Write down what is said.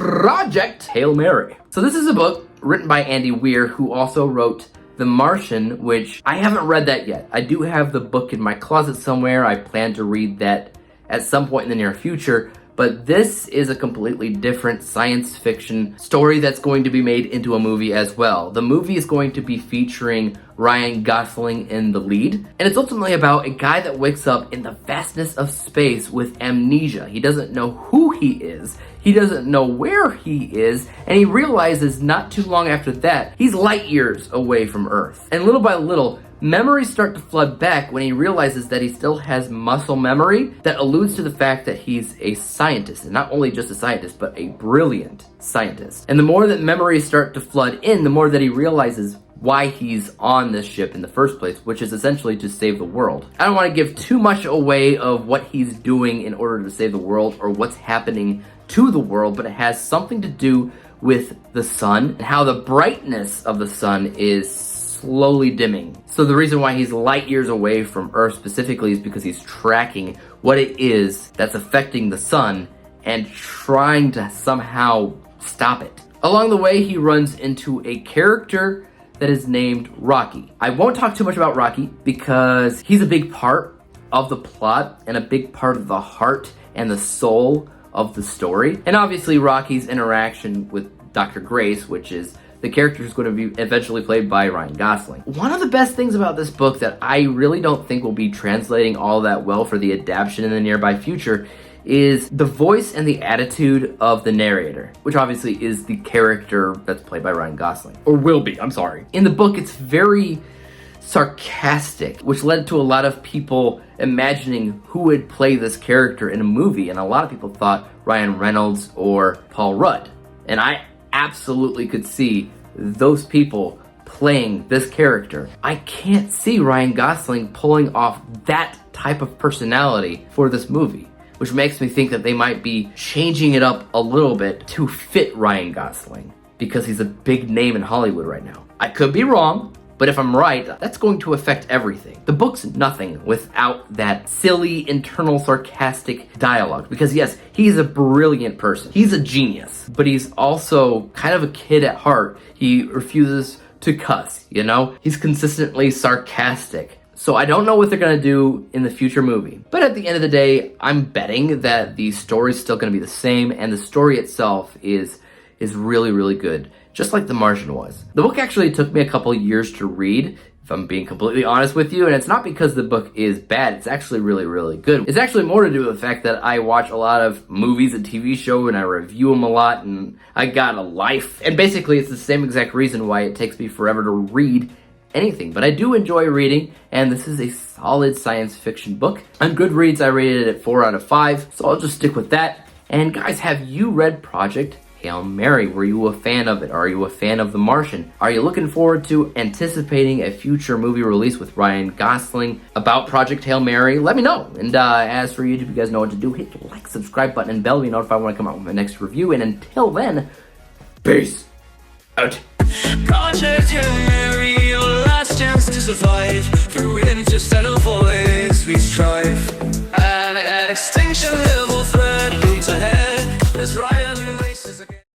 Project Hail Mary. So this is a book written by Andy Weir, who also wrote The Martian, which I haven't read that yet. I do have the book in my closet somewhere. I plan to read that at some point in the near future. But this is a completely different science fiction story that's going to be made into a movie as well. The movie is going to be featuring Ryan Gosling in the lead, and it's ultimately about a guy that wakes up in the vastness of space with amnesia. He doesn't know who he is, he doesn't know where he is, and he realizes not too long after that, he's light years away from Earth. And little by little, memories start to flood back when he realizes that he still has muscle memory that alludes to the fact that he's a scientist, and not only just a scientist, but a brilliant scientist. And the more that memories start to flood in, the more that he realizes why he's on this ship in the first place, which is essentially to save the world. I don't want to give too much away of what he's doing in order to save the world or what's happening to the world, but it has something to do with the sun and how the brightness of the sun is slowly dimming. So the reason why he's light years away from Earth specifically is because he's tracking what it is that's affecting the sun and trying to somehow stop it. Along the way, he runs into a character that is named Rocky. I won't talk too much about Rocky because he's a big part of the plot and a big part of the heart and the soul of the story. And obviously Rocky's interaction with Dr. Grace, which is the character who's going to be eventually played by Ryan Gosling. One of the best things about this book that I really don't think will be translating all that well for the adaptation in the nearby future is the voice and the attitude of the narrator, which obviously is the character that's played by Ryan Gosling. Or will be, I'm sorry. In the book, it's very sarcastic, which led to a lot of people imagining who would play this character in a movie, and a lot of people thought Ryan Reynolds or Paul Rudd. And I absolutely could see those people playing this character. I can't see Ryan Gosling pulling off that type of personality for this movie, which makes me think that they might be changing it up a little bit to fit Ryan Gosling because he's a big name in Hollywood right now. I could be wrong, but if I'm right, that's going to affect everything. The book's nothing without that silly, internal, sarcastic dialogue. Because yes, he's a brilliant person. He's a genius. But he's also kind of a kid at heart. He refuses to cuss, you know? He's consistently sarcastic. So I don't know what they're going to do in the future movie. But at the end of the day, I'm betting that the story's still going to be the same, and the story itself is really, really good. Just like The Martian was. The book actually took me a couple years to read, if I'm being completely honest with you, and it's not because the book is bad, it's actually really, really good. It's actually more to do with the fact that I watch a lot of movies and TV shows and I review them a lot, and I got a life. And basically it's the same exact reason why it takes me forever to read anything. But I do enjoy reading, and this is a solid science fiction book. On Goodreads, I rated it at 4 out of 5, so I'll just stick with that. And guys, have you read Project Hail Mary? Were you a fan of it? Are you a fan of The Martian? Are you looking forward to anticipating a future movie release with Ryan Gosling about Project Hail Mary? Let me know. And as for YouTube, you guys know what to do. Hit the like, subscribe button, and bell to be notified when I come out with my next review. And until then, peace out. Project Hail Mary, your last chance to survive. Through interstellar voids we strive. An extinction level threat looms ahead. There's